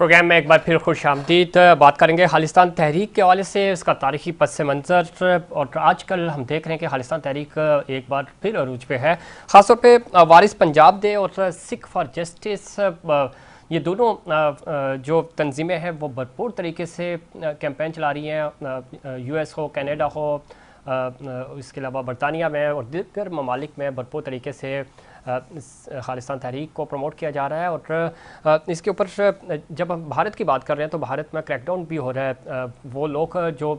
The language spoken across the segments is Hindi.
प्रोग्राम में एक बार फिर खुशामदीद। बात करेंगे खालिस्तान तहरीक के हवाले से, उसका तारीखी पस मंज़र। और आजकल हम देख रहे हैं कि खालिस्तान तहरीक एक बार फिर अरूज पे है, ख़ासतौर पे वारिस पंजाब दे और सिख फॉर जस्टिस। ये दोनों जो तंजीमें हैं वो भरपूर तरीके से कैंपेन चला रही हैं। US हो, कनाडा हो, इसके अलावा बरतानिया में और दीगर ममालिक में भरपूर तरीके से खालिस्तान तहरीक को प्रमोट किया जा रहा है। और इसके ऊपर जब हम भारत की बात कर रहे हैं तो भारत में क्रैकडाउन भी हो रहा है। वो लोग जो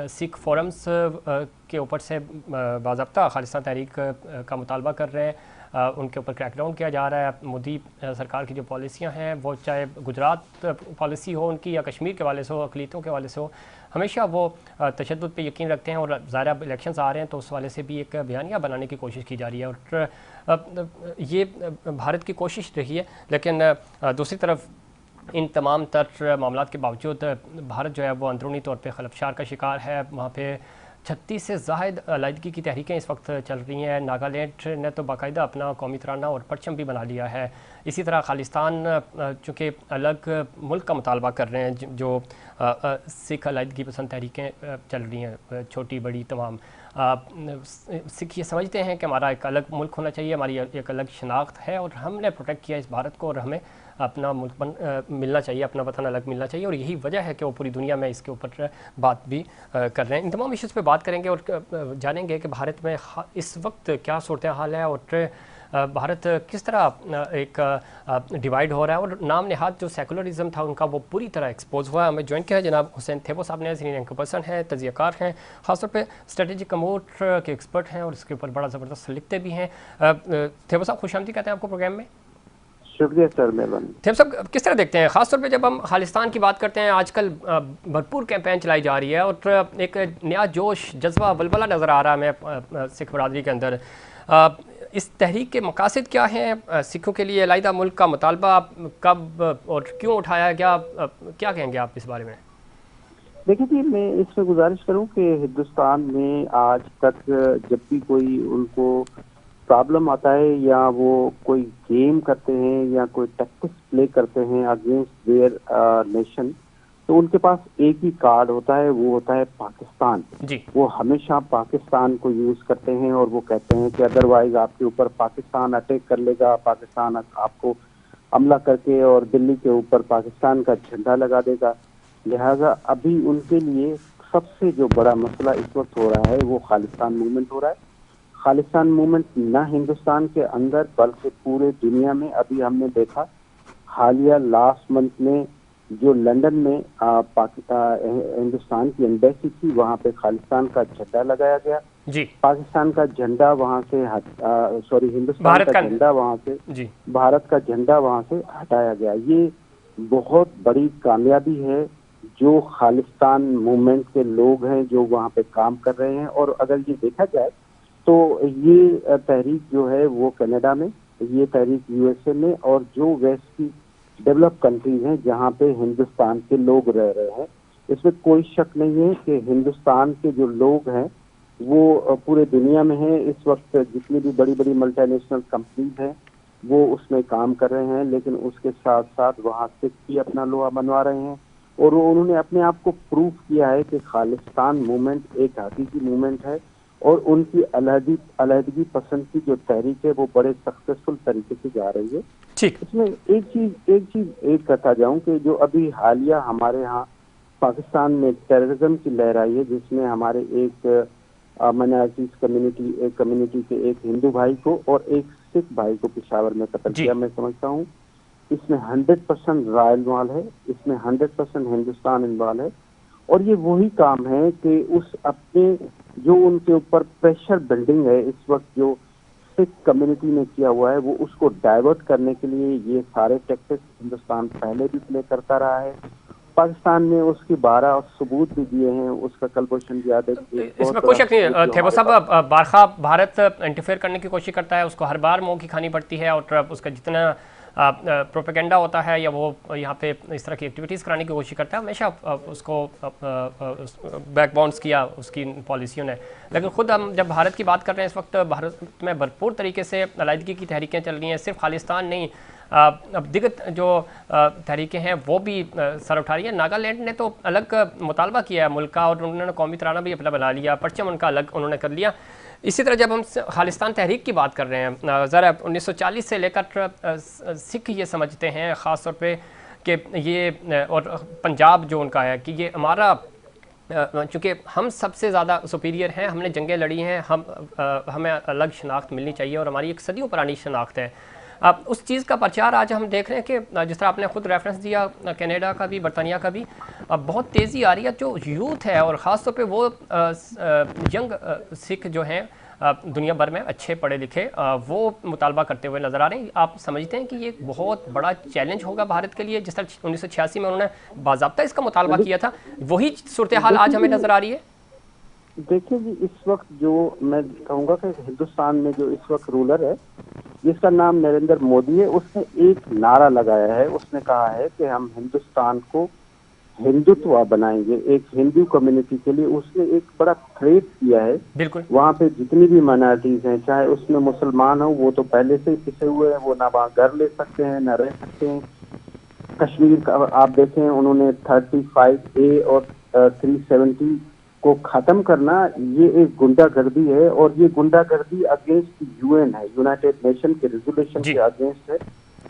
सिख फोरम्स के ऊपर से बाज़ाब्ता खालिस्तान तहरीक का मुतालबा कर रहे हैं, उनके ऊपर क्रैकडाउन किया जा रहा है। मोदी सरकार की जो पॉलिसियां हैं, वो चाहे गुजरात पॉलिसी हो उनकी या कश्मीर के वाले से हो, अक़लियतों के वाले से हो, हमेशा वो तशद्दुद पे यकीन रखते हैं। और ज़ाहिर इलेक्शंस आ रहे हैं तो उस वाले से भी एक बयानिया बनाने की कोशिश की जा रही है और ये भारत की कोशिश रही है। लेकिन दूसरी तरफ इन तमाम तर मामलात के बावजूद भारत जो है वो अंदरूनी तौर पे खलफशार का शिकार है। वहाँ पे 36 से ज़ायद अलाइदगी की तहरीकें इस वक्त चल रही हैं। नागालैंड ने तो बाकायदा अपना कौमी तराना और परचम भी बना लिया है। इसी तरह खालिस्तान चूँकि अलग मुल्क का मुतालबा कर रहे हैं, जो सिख अलाइदगी पसंद तहरीकें चल रही हैं, छोटी बड़ी तमाम, सिख ये समझते हैं कि हमारा एक अलग मुल्क होना चाहिए, हमारी एक अलग शनाख्त है और हमने प्रोटेक्ट किया इस भारत को और हमें अपना मुल्क मिलना चाहिए, अपना वतन अलग मिलना चाहिए। और यही वजह है कि वो पूरी दुनिया में इसके ऊपर बात भी कर रहे हैं। इन तमाम इश्यूज़ पे बात करेंगे और जानेंगे कि भारत में इस वक्त क्या सूरत हाल है और भारत किस तरह एक डिवाइड हो रहा है। और नाम नहाद जो सेकुलरिज्म था उनका वो पूरी तरह एक्सपोज हुआ है। हमें ज्वाइन किया है जनाब हुसैन थेबो साहब ने, सीनियर एंकर पर्सन हैं, तजियाकार हैं, ख़ासतौर पे स्ट्रेटेजिक अमूर के एक्सपर्ट हैं और इसके ऊपर बड़ा ज़बरदस्त लिखते भी हैं। थेबो साहब खुशामदीद कहते हैं आपको प्रोग्राम में। शुक्रिया सर, मेहरबानी। थेबो साहब किस तरह देखते हैं, ख़ासतौर पे जब हम खालिस्तान की बात करते हैं, आजकल भरपूर कैंपेन चलाई जा रही है और एक नया जोश, जज्बा, बलबला नज़र आ रहा है हमें सिख बरादरी के अंदर। इस तहरीक के मकासद क्या हैं? सिखों के लिए अलहदा मुल्क का मुतालबा कब और क्यों उठाया गया? क्या कहेंगे आप इस बारे में? देखिए जी, मैं इसमें गुजारिश करूं कि हिंदुस्तान में आज तक जब भी कोई उनको प्रॉब्लम आता है या वो कोई गेम करते हैं या कोई टैक्टिक्स प्ले करते हैं अगेंस्ट देयर नेशन, तो उनके पास एक ही कार्ड होता है, वो होता है पाकिस्तान जी। वो हमेशा पाकिस्तान को यूज करते हैं और वो कहते हैं कि अदरवाइज आपके ऊपर पाकिस्तान अटैक कर लेगा, पाकिस्तान आपको हमला करके और दिल्ली के ऊपर पाकिस्तान का झंडा लगा देगा। लिहाजा अभी उनके लिए सबसे जो बड़ा मसला इस वक्त हो रहा है वो खालिस्तान मूवमेंट हो रहा है। खालिस्तान मूवमेंट न हिंदुस्तान के अंदर बल्कि पूरे दुनिया में। अभी हमने देखा हालिया लास्ट मंथ में जो लंदन में हिंदुस्तान की एम्बेसी थी, वहां पे खालिस्तान का झंडा लगाया गया जी। पाकिस्तान का झंडा वहां से हिंदुस्तान का झंडा वहां से जी। भारत का झंडा वहां से हटाया गया। ये बहुत बड़ी कामयाबी है जो खालिस्तान मूवमेंट के लोग हैं जो वहां पे काम कर रहे हैं। और अगर ये देखा जाए तो ये तहरीक जो है वो कनाडा में, ये तहरीक USA में और जो वेस्ट की डेवलप कंट्रीज हैं जहाँ पे हिंदुस्तान के लोग रह रहे हैं, इसमें कोई शक नहीं है कि हिंदुस्तान के जो लोग हैं वो पूरे दुनिया में हैं। इस वक्त जितनी भी बड़ी बड़ी मल्टीनेशनल कंपनीज हैं वो उसमें काम कर रहे हैं, लेकिन उसके साथ साथ वहाँ सिख भी अपना लोहा बनवा रहे हैं। और उन्होंने अपने आप को प्रूव किया है कि खालिस्तान मूवमेंट एक हकीकी मूवमेंट है और उनकी अलहदगी पसंद की जो तहरीक है वो बड़े सक्सेसफुल तरीके से जा रही है। ठीक। इसमें एक कहता जाऊं कि जो अभी हालिया हमारे यहाँ पाकिस्तान में टेररिज्म की लहर आई है, जिसमें हमारे एक माइनॉरिटीज कम्युनिटी के एक हिंदू भाई को और एक सिख भाई को पेशावर में कत्ल किया, मैं समझता हूँ इसमें 100% रॉ इन्वॉल्व है, इसमें 100% हिंदुस्तान इन्वॉल्व है। और ये वही काम है कि उस अपने जो उनके ऊपर प्रेशर बिल्डिंग है इस वक्त जो सिख कम्युनिटी ने किया हुआ है, वो उसको डाइवर्ट करने के लिए ये सारे टैक्टिक्स हिंदुस्तान पहले भी प्ले करता रहा है। पाकिस्तान ने उसकी 12 सबूत भी दिए हैं, उसका कलभूषण यादव, इसमें कोई शक नहीं। थेबो साहब, बारखा भारत इंटरफेयर करने की कोशिश करता है, उसको हर बार मुंह की खानी पड़ती है और उसका जितना प्रोपेगेंडा होता है या वो यहाँ पे इस तरह की एक्टिविटीज़ कराने की कोशिश करता है, हमेशा उसको बैकबाउंड्स किया उसकी पॉलिसियों ने। लेकिन ख़ुद हम जब भारत की बात कर रहे हैं, इस वक्त भारत में भरपूर तरीके से अलाइदगी की तहरीकें चल रही हैं। सिर्फ खालिस्तान नहीं, अब दिग्गज जो तहरीकें हैं वो भी सर उठा रही हैं। नागालैंड ने तो अलग मुतालबा किया है मुल्क का और उन्होंने कौमी तराना भी अपना बना लिया, परचम उनका अलग उन्होंने कर लिया। इसी तरह जब हम खालिस्तान तहरीक की बात कर रहे हैं, ज़रा 1940 से लेकर सिख ये समझते हैं ख़ास तौर पे कि ये और पंजाब जो उनका है कि ये हमारा, चूँकि हम सबसे ज़्यादा सुपीरियर हैं, हमने जंगें लड़ी हैं, हमें अलग शनाख्त मिलनी चाहिए और हमारी एक सदियों पुरानी शनाख्त है। अब उस चीज़ का प्रचार आज हम देख रहे हैं कि जिस तरह आपने खुद रेफरेंस दिया कनाडा का भी, बरतानिया का भी, अब बहुत तेज़ी आ रही है। जो यूथ है और ख़ास तौर पे वो यंग सिख जो हैं दुनिया भर में अच्छे पढ़े लिखे, वो मुतालबा करते हुए नज़र आ रहे हैं। आप समझते हैं कि ये एक बहुत बड़ा चैलेंज होगा भारत के लिए? जिस तरह 1986 में उन्होंने बाज़ाब्ता इसका मुतालबा किया था, वही सूरत हाल आज हमें नज़र आ रही है। देखिए जी, इस वक्त जो मैं कहूँगा कि हिंदुस्तान में जो इस वक्त रूलर है जिसका नाम नरेंद्र मोदी है, उसने एक नारा लगाया है। उसने कहा है कि हम हिंदुस्तान को हिंदुत्व बनाएंगे, एक हिंदू कम्युनिटी के लिए। उसने एक बड़ा थ्रेट किया है। बिल्कुल, वहाँ पे जितनी भी माइनॉरिटीज हैं, चाहे उसमें मुसलमान हो, वो तो पहले से ही पिसे हुए हैं, वो ना वहाँ घर ले सकते हैं ना रह सकते हैं। कश्मीर का आप देखें, उन्होंने 35A और 370 को खत्म करना, ये एक गुंडागर्दी है और ये गुंडागर्दी अगेंस्ट यूएन है, यूनाइटेड नेशन के रेजोल्यूशन के अगेंस्ट है।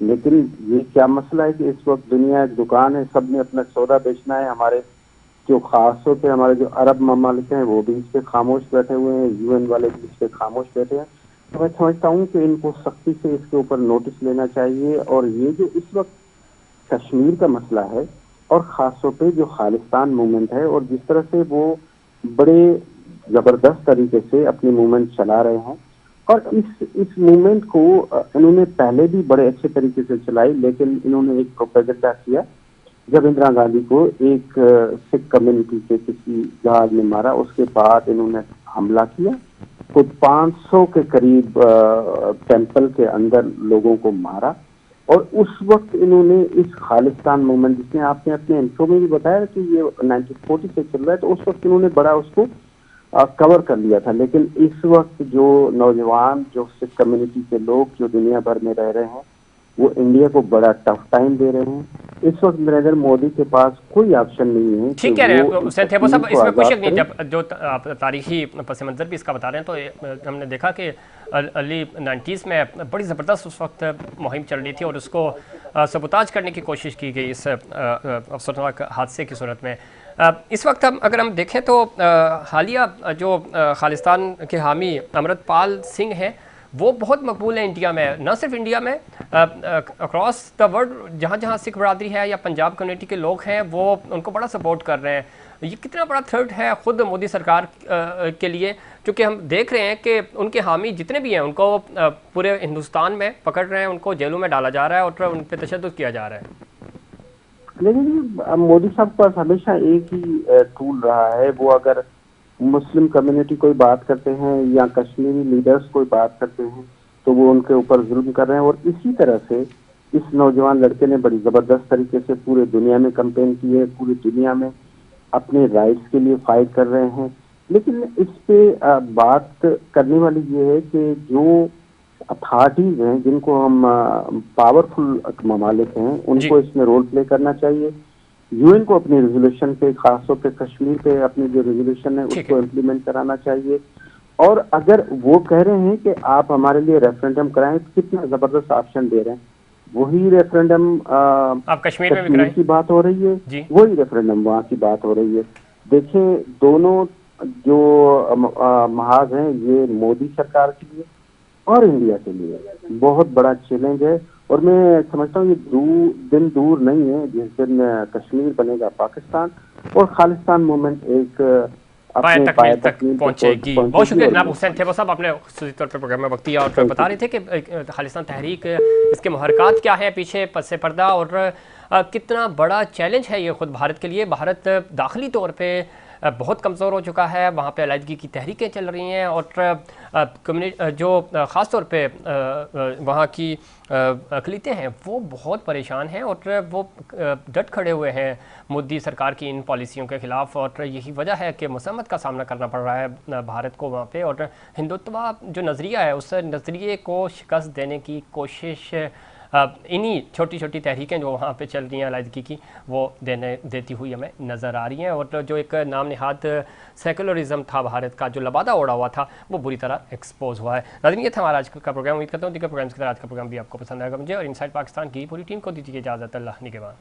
लेकिन ये क्या मसला है कि इस वक्त दुनिया एक दुकान है, सबने अपना सौदा बेचना है। हमारे जो खास तौर पे हमारे जो अरब ममालिक हैं वो भी इस पे खामोश बैठे हुए हैं, यूएन वाले भी इस पे खामोश बैठे हैं। तो मैं समझता हूँ कि इनको सख्ती से इसके ऊपर नोटिस लेना चाहिए। और ये जो इस वक्त कश्मीर का मसला है और खासतौर पे जो खालिस्तान मूवमेंट है, और जिस तरह से वो बड़े जबरदस्त तरीके से अपनी मूवमेंट चला रहे हैं, और इस मूवमेंट को इन्होंने पहले भी बड़े अच्छे तरीके से चलाई, लेकिन इन्होंने एक प्रोपेगेंडा किया। जब इंदिरा गांधी को एक सिख कम्युनिटी के किसी जहाज में मारा, उसके बाद इन्होंने हमला किया, खुद 500 के करीब टेंपल के अंदर लोगों को मारा। और उस वक्त इन्होंने इस खालिस्तान मूवमेंट, जिसने आपने अपने इंट्रो में भी बताया कि ये 1940 से चल रहा है, तो उस वक्त इन्होंने बड़ा उसको कवर कर लिया था। लेकिन इस वक्त जो नौजवान, जो सिख कम्युनिटी के लोग जो दुनिया भर में रह रहे हैं, वो इंडिया को बड़ा टफ टाइम दे रहे हैं। इस वक्त नरेंद्र मोदी के पास कोई ऑप्शन नहीं है। ठीक कह रहे हैं हुसैन थेबो साहब, इसमें कोई शक नहीं। जब जो आप तारीखी पस मंजर भी इसका बता रहे हैं, तो हमने देखा कि अर्ली 90s में बड़ी ज़बरदस्त उस वक्त मुहिम चल रही थी और उसको सबूताज करने की कोशिश की गई इस अफसरनाक हादसे की सूरत में। इस वक्त अगर हम देखें तो हालिया जो खालिस्तान के हामी अमृतपाल सिंह हैं, वो बहुत मकबूल है इंडिया में, न सिर्फ इंडिया में, अक्रॉस द वर्ल्ड। जहाँ जहाँ सिख बरादरी है या पंजाब कम्युनिटी के लोग हैं, वो उनको बड़ा सपोर्ट कर रहे हैं। ये कितना बड़ा थ्रेट है खुद मोदी सरकार के लिए, क्योंकि हम देख रहे हैं कि उनके हामी जितने भी हैं उनको पूरे हिंदुस्तान में पकड़ रहे हैं, उनको जेलों में डाला जा रहा है और उन पर तशद्दुद किया जा रहा है। लेकिन मोदी साहब के पास हमेशा एक ही टूल रहा है। वो अगर मुस्लिम कम्युनिटी कोई बात करते हैं या कश्मीरी लीडर्स कोई बात करते हैं, तो वो उनके ऊपर जुल्म कर रहे हैं। और इसी तरह से इस नौजवान लड़के ने बड़ी जबरदस्त तरीके से पूरे दुनिया में कैंपेन की है, पूरी दुनिया में अपने राइट्स के लिए फाइट कर रहे हैं। लेकिन इस पे बात करने वाली ये है कि जो अथॉरिटीज हैं, जिनको हम पावरफुल ममालिक हैं, उनको इसमें रोल प्ले करना चाहिए। यूएन को अपनी रेजोल्यूशन पे, खासतौर पे कश्मीर पे अपनी जो रेजोल्यूशन है उसको इम्प्लीमेंट कराना चाहिए। और अगर वो कह रहे हैं कि आप हमारे लिए रेफरेंडम कराएं, तो कितना जबरदस्त ऑप्शन दे रहे हैं। वही रेफरेंडम आप कश्मीर की बात हो रही है, वही रेफरेंडम वहाँ की बात हो रही है। देखें, दोनों जो महाज हैं, ये मोदी सरकार के लिए और इंडिया के लिए बहुत बड़ा चैलेंज है। और मैं समझता हूँ ये दिन दूर नहीं है जिस दिन कश्मीर बनेगा पाकिस्तान और खालिस्तान मूवमेंट एक पाए तक पहुंचेगी। बहुत शुक्रिया जनाब हुसैन थेबो साहब, आपने खुसूसी तौर पर प्रोग्राम में वक्त दिया और बता रहे थे कि खालिस्तान तहरीक, इसके मुहरकात क्या है पीछे पसे पर्दा, और कितना बड़ा चैलेंज है ये खुद भारत के लिए। भारत दाखिली तौर पर बहुत कमज़ोर हो चुका है, वहाँ पे अलहदगी की तहरीकें चल रही हैं और कम्युनिटी जो ख़ास तौर पे वहाँ की अक़लियतें हैं वो बहुत परेशान हैं और वो डट खड़े हुए हैं मोदी सरकार की इन पॉलिसियों के ख़िलाफ़। और यही वजह है कि मुसम्मत का सामना करना पड़ रहा है भारत को वहाँ पे। और हिंदुत्व जो नज़रिया है, उस नज़रिए को शिकस्त देने की कोशिश इन्हीं छोटी छोटी तहरीकें जो वहाँ पे चल रही हैं अलीहदगी की, वो देती हुई हमें नज़र आ रही हैं। और जो एक नाम निहाद सेकुलरिज्म था भारत का, जो लबादा ओढ़ा हुआ था, वो बुरी तरह एक्सपोज हुआ है। नाज़रीन, ये था हमारा आज का प्रोग्राम। उम्मीद करता हूँ दीगर प्रोग्राम्स की तरह आज का प्रोग्राम भी आपको पसंद आएगा। मुझे और इनसाइड पाकिस्तान की पूरी टीम को दीजिए इजाज़त। अल्लाह निगहबान।